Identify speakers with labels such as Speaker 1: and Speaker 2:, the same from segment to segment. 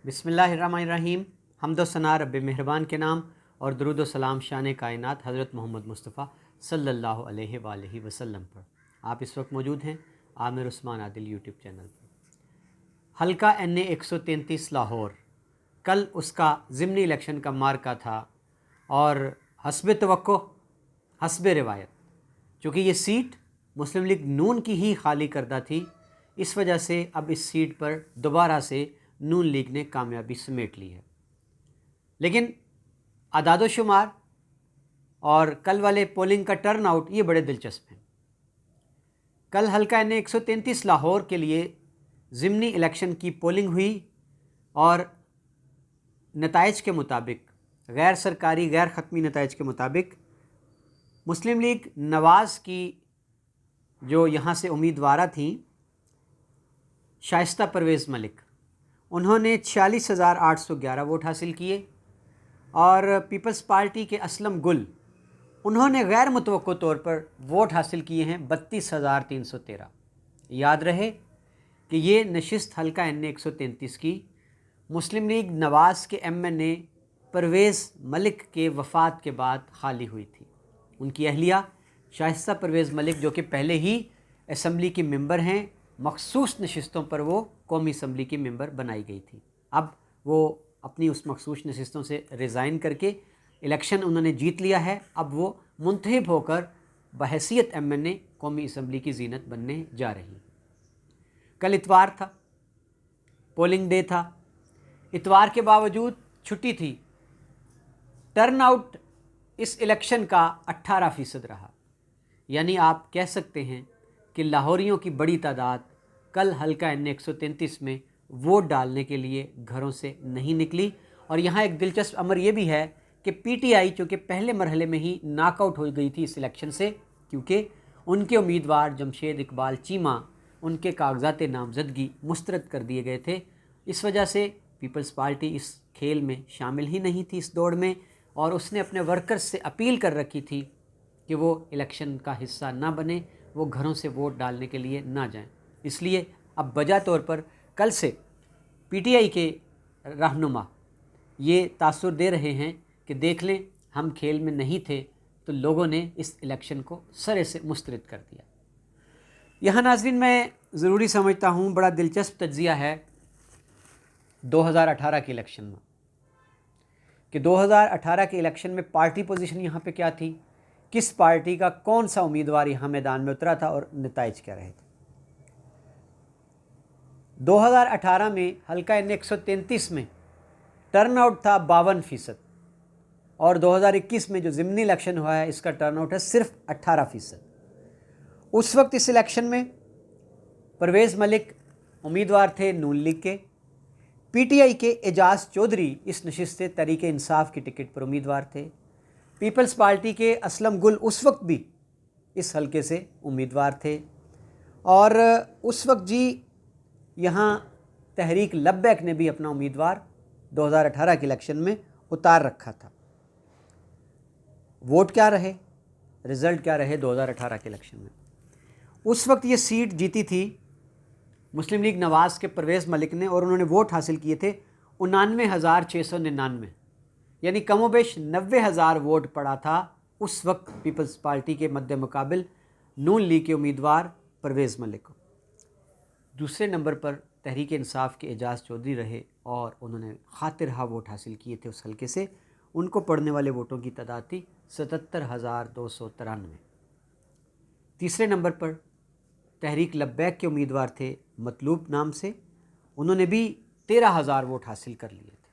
Speaker 1: बिस्मिल्लाहिर्रहमानिर्रहीम। हम्द व सना रब्बे मेहरबान के नाम और दरूद व सलाम शान कायनात हज़रत मोहम्मद मुस्तफ़ा सल्लल्लाहु अलैहि वसल्लम पर। आप इस वक्त मौजूद हैं आमिर उस्मान आदिल यूट्यूब चैनल पर। हल्का NA 133 लाहौर, कल उसका ज़िमनी इलेक्शन का मार्का था और हस्ब तवक्को हस्ब रिवायत, चूँकि ये सीट मुस्लिम लीग नून की ही खाली करदा थी, इस वजह से अब इस सीट पर दोबारा से नून लीग ने कामयाबी समेट ली है। लेकिन आदादो शुमार और कल वाले पोलिंग का टर्न आउट ये बड़े दिलचस्प हैं। कल हल्का NA 133 लाहौर के लिए ज़िमनी इलेक्शन की पोलिंग हुई और नताइज के मुताबिक, गैर सरकारी गैर ख़त्मी नताइज के मुताबिक, मुस्लिम लीग नवाज़ की जो यहाँ से उम्मीदवारा थी शाइस्ता परवेज़ मलिक, उन्होंने 46,811 वोट हासिल किए और पीपल्स पार्टी के असलम गुल, उन्होंने गैर मुतवक्को तौर पर वोट हासिल किए हैं 32,313। याद रहे कि ये नशिस्त हल्का NA 133 की मुस्लिम लीग नवाज़ के MNA परवेज़ मलिक के वफ़ात के बाद खाली हुई थी। उनकी अहलिया शाइस्ता परवेज़ मलिक, जो कि पहले ही असम्बली की मेंबर हैं, मखसूस नशिस्तों पर वो कौमी असम्बली की मेंबर बनाई गई थी। अब वो अपनी उस मखसूस नशिस्तों से रिज़ाइन करके इलेक्शन उन्होंने जीत लिया है। अब वो मुंतखब होकर बहैसियत MNA कौमी असम्बली की जीनत बनने जा रही हैं। कल इतवार था, पोलिंग डे था। इतवार के बावजूद छुट्टी थी। टर्न आउट इस इलेक्शन का 18% रहा, यानी आप कह सकते हैं कि लाहौरियों की बड़ी तादाद कल हल्का NA 133 में वोट डालने के लिए घरों से नहीं निकली। और यहाँ एक दिलचस्प अमर ये भी है कि PTI चूँकि पहले मरहले में ही नॉकआउट हो गई थी इस इलेक्शन से, क्योंकि उनके उम्मीदवार जमशेद इकबाल चीमा, उनके कागजात नामजदगी मुस्तरद कर दिए गए थे। इस वजह से पीपल्स पार्टी इस खेल में शामिल ही नहीं थी, इस दौड़ में, और उसने अपने वर्कर्स से अपील कर रखी थी कि वो इलेक्शन का हिस्सा ना बने, वो घरों से वोट डालने के लिए ना जाएं। इसलिए अब बजा तौर पर कल से PTI के रहनुमा ये तासुर दे रहे हैं कि देख लें, हम खेल में नहीं थे तो लोगों ने इस इलेक्शन को सरे से मुस्तरद कर दिया। यहाँ नाज़रीन मैं ज़रूरी समझता हूँ, बड़ा दिलचस्प तज्ज़िया है 2018 के इलेक्शन में, कि 2018 के इलेक्शन में पार्टी पोजीशन यहाँ पे क्या थी, किस पार्टी का कौन सा उम्मीदवार यहाँ मैदान में उतरा था और नताइज क्या रहे थे। 2018 में हल्का NA 133 में टर्नआउट था 52% और 2021 में जो ज़िमनी इलेक्शन हुआ है इसका टर्नआउट है सिर्फ 18%। उस वक्त इस इलेक्शन में परवेज़ मलिक उम्मीदवार थे नून लीग के, PTI के एजाज चौधरी इस नशिस्त से तहरीक इंसाफ की टिकट पर उम्मीदवार थे, पीपल्स पार्टी के असलम गुल उस वक्त भी इस हलके से उम्मीदवार थे, और उस वक्त जी यहाँ तहरीक लब्बैक ने भी अपना उम्मीदवार 2018 के इलेक्शन में उतार रखा था। वोट क्या रहे, रिज़ल्ट क्या रहे 2018 के इलेक्शन में? उस वक्त ये सीट जीती थी मुस्लिम लीग नवाज़ के परवेज़ मलिक ने और उन्होंने वोट हासिल किए थे 99,699, यानी कमोबेश 90,000 वोट पड़ा था उस वक्त पीपल्स पार्टी के मद्दे मुकाबिल नून लीग के उम्मीदवार परवेज़ मलिक को। दूसरे नंबर पर तहरीक इंसाफ के एजाज चौधरी रहे और उन्होंने खातिरहा वोट हासिल किए थे उस हल्के से। उनको पड़ने वाले वोटों की तादाद थी 77,293। तीसरे नंबर पर तहरीक लब्बैक के उम्मीदवार थे मतलूब नाम से, उन्होंने भी 13,000 वोट हासिल कर लिए थे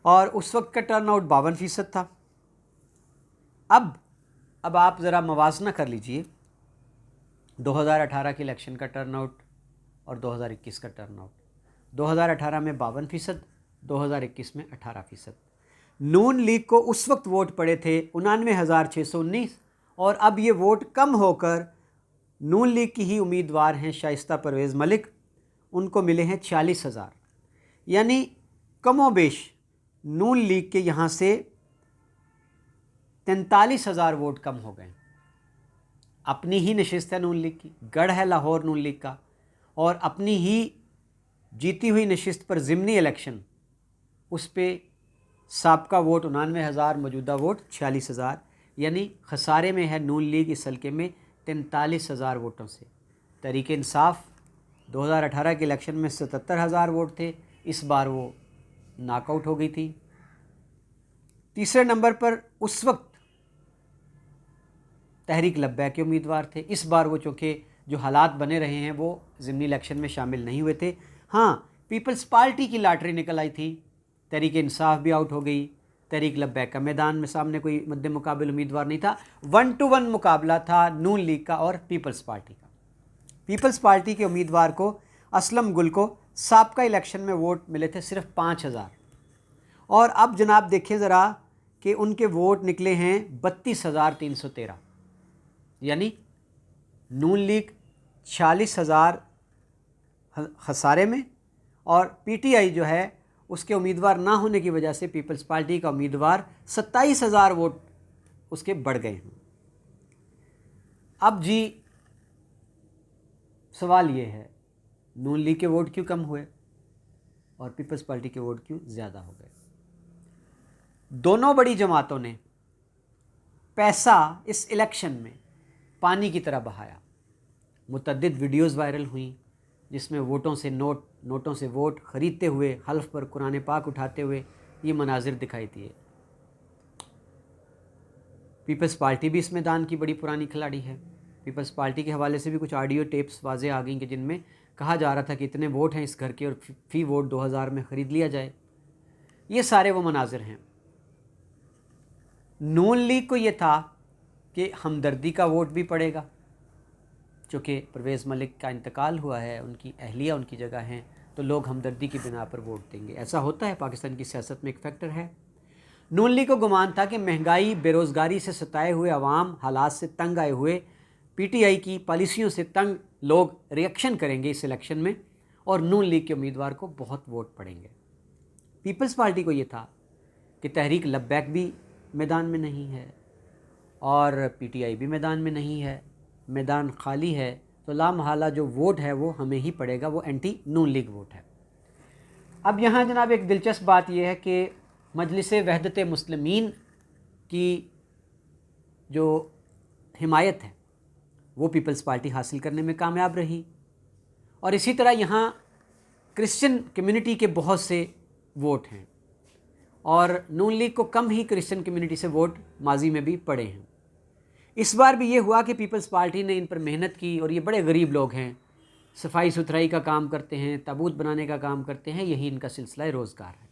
Speaker 1: और उस वक्त का टर्नआउट 52% था। अब आप ज़रा मवाजना कर लीजिए 2018 के इलेक्शन का टर्नआउट और 2021 का टर्नआउट। 2018 में 52%, 2021 में 18%। नून लीग को उस वक्त वोट पड़े थे 99,619 और अब ये वोट कम होकर नून लीग की ही उम्मीदवार हैं शाइस्ता परवेज़ मलिक, उनको मिले हैं 46,000, यानी कमोबेश नून लीग के यहाँ से 43,000 वोट कम हो गए। अपनी ही नशिस्त है नून लीग की, गढ़ है लाहौर नून लीग का, और अपनी ही जीती हुई नशिस्त पर ज़िमनी इलेक्शन, उस पे साबका वोट 99,000, मौजूदा वोट 46,000, यानी खसारे में है नून लीग इस हल्के में 43,000 वोटों से। तहरीक इंसाफ 2018 के इलेक्शन में 77,000 वोट थे, इस बार वो नॉकआउट हो गई थी। तीसरे नंबर पर उस वक्त तहरीक लब्बैक के उम्मीदवार थे, इस बार वो चूँकि जो हालात बने रहे हैं वो ज़िमनी इलेक्शन में शामिल नहीं हुए थे। हाँ, पीपल्स पार्टी की लॉटरी निकल आई थी, तहरीक इंसाफ भी आउट हो गई, तहरीक लब्बैक का मैदान में सामने कोई मद्दे मुकाबिल उम्मीदवार नहीं था। 1-1 मुकाबला था नून लीग का और पीपल्स पार्टी का। पीपल्स पार्टी के उम्मीदवार को असलम गुल को साबका इलेक्शन में वोट मिले थे सिर्फ 5,000, और अब जनाब देखें ज़रा कि उनके वोट निकले हैं 32,313, यानी नून लीग 46,000 खसारे में, और पीटीआई जो है उसके उम्मीदवार ना होने की वजह से पीपल्स पार्टी का उम्मीदवार 27,000 वोट उसके बढ़ गए हैं। अब जी सवाल ये है, नून लीग के वोट क्यों कम हुए और पीपल्स पार्टी के वोट क्यों ज़्यादा हो गए? दोनों बड़ी जमातों ने पैसा इस इलेक्शन में पानी की तरह बहाया। मुतअद्दिद वीडियोज़ वायरल हुई जिसमें वोटों से नोटों से वोट ख़रीदते हुए, हल्फ पर कुरान पाक उठाते हुए ये मनाजिर दिखाई दिए। पीपल्स पार्टी भी इस मैदान की बड़ी पुरानी खिलाड़ी है। पीपल्स पार्टी के हवाले से भी कुछ ऑडियो टेप्स वाजे आ गई कि जिनमें कहा जा रहा था कि इतने वोट हैं इस घर के और फ़ी वोट 2000 में ख़रीद लिया जाए। ये सारे वो मनाजिर हैं। नून लीग को ये था कि हमदर्दी का वोट भी पड़ेगा, चूँकि परवेज़ मलिक का इंतकाल हुआ है, उनकी अहलिया उनकी जगह हैं, तो लोग हमदर्दी की बिना पर वोट देंगे। ऐसा होता है, पाकिस्तान की सियासत में एक फैक्टर है। नून लीग को गुमान था कि महंगाई, बेरोज़गारी से सताए हुए अवाम, हालात से तंग आए हुए, पीटीआई की पॉलिसियों से तंग लोग रिएक्शन करेंगे इस इलेक्शन में और नून लीग के उम्मीदवार को बहुत वोट पड़ेंगे। पीपल्स पार्टी को ये था कि तहरीक लब्बैक भी मैदान में नहीं है और पीटीआई भी मैदान में नहीं है, मैदान खाली है, तो लामहला जो वोट है वो हमें ही पड़ेगा, वो एंटी नून लीग वोट है। अब यहाँ जनाब एक दिलचस्प बात यह है कि मजलिस वहदत मुस्लिमीन की जो हिमायत है वो पीपल्स पार्टी हासिल करने में कामयाब रही, और इसी तरह यहाँ क्रिश्चियन कम्युनिटी के बहुत से वोट हैं और नून लीग को कम ही क्रिश्चियन कम्युनिटी से वोट माजी में भी पड़े हैं। इस बार भी ये हुआ कि पीपल्स पार्टी ने इन पर मेहनत की, और ये बड़े गरीब लोग हैं, सफाई सुथराई का काम करते हैं, ताबूत बनाने का काम करते हैं, यही इनका सिलसिला रोज़गार है।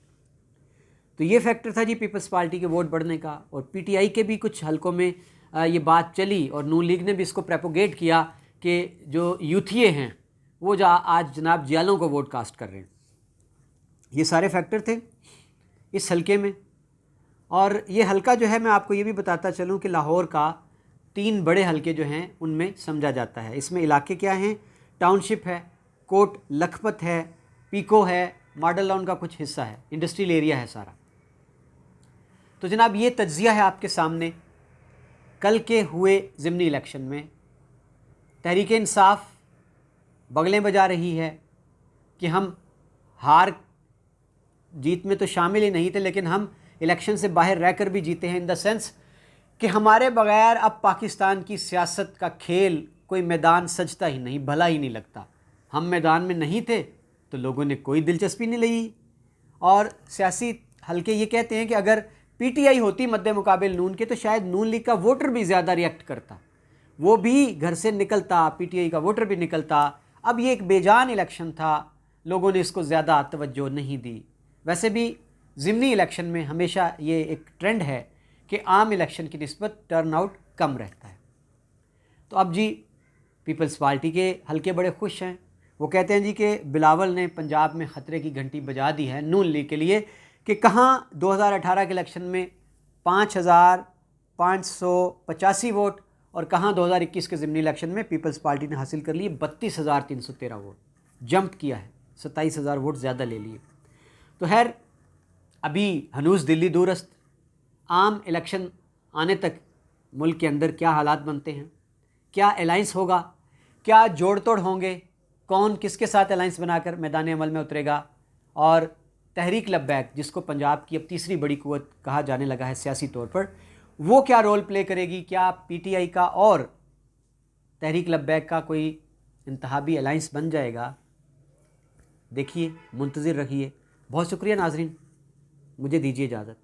Speaker 1: तो ये फैक्टर था जी पीपल्स पार्टी के वोट बढ़ने का। और पीटीआई के भी कुछ हलकों में ये बात चली और नून लीग ने भी इसको प्रोपोगेट किया कि जो यूथिये हैं वो आज जनाब जियालों को वोट कास्ट कर रहे हैं। ये सारे फैक्टर थे इस हलके में। और ये हलका जो है, मैं आपको ये भी बताता चलूँ कि लाहौर का 3 बड़े हलके जो हैं उनमें समझा जाता है। इसमें इलाके क्या हैं? टाउनशिप है, कोट लखपत है, पीको है, मॉडल टाउन का कुछ हिस्सा है, इंडस्ट्रियल एरिया है सारा। तो जनाब ये तज्जिया है आपके सामने। कल के हुए ज़िमनी इलेक्शन में तहरीक इंसाफ बगलें बजा रही है कि हम हार जीत में तो शामिल ही नहीं थे, लेकिन हम इलेक्शन से बाहर रहकर भी जीते हैं, इन द सेंस कि हमारे बग़ैर अब पाकिस्तान की सियासत का खेल कोई मैदान सजता ही नहीं, भला ही नहीं लगता। हम मैदान में नहीं थे तो लोगों ने कोई दिलचस्पी नहीं ली। और सियासी हलके ये कहते हैं कि अगर पीटीआई होती मद्दे मुकाबिल नून के तो शायद नून लीग का वोटर भी ज़्यादा रिएक्ट करता, वो भी घर से निकलता, पीटीआई का वोटर भी निकलता। अब ये एक बेजान इलेक्शन था, लोगों ने इसको ज़्यादा तवज्जो नहीं दी। वैसे भी ज़िमनी इलेक्शन में हमेशा ये एक ट्रेंड है कि आम इलेक्शन की निस्बत टर्नआउट कम रहता है। तो अब जी पीपल्स पार्टी के हलके बड़े खुश हैं। वो कहते हैं जी कि बिलावल ने पंजाब में ख़तरे की घंटी बजा दी है नून लीग के लिए कि कहाँ 2018 के इलेक्शन में 5,585 वोट और कहाँ 2021 के ज़िमनी इलेक्शन में पीपल्स पार्टी ने हासिल कर लिए 32,313 वोट, जंप किया है, 27,000 वोट ज़्यादा ले लिए। तो खैर अभी हनूज़ दिल्ली दूरस्त, आम इलेक्शन आने तक मुल्क के अंदर क्या हालात बनते हैं, क्या अलाइंस होगा, क्या जोड़ तोड़ होंगे, कौन किसके साथ अलाइंस बनाकर मैदान अमल में उतरेगा, और तहरीक लब्बैक जिसको पंजाब की अब तीसरी बड़ी कुव्वत कहा जाने लगा है सियासी तौर पर, वो क्या रोल प्ले करेगी। क्या पीटीआई का और तहरीक लब्बैक का कोई इंतहाबी अलाइंस बन जाएगा? देखिए, मुंतज़िर रहिए। बहुत शुक्रिया नाज़रीन, मुझे दीजिए इजाज़त।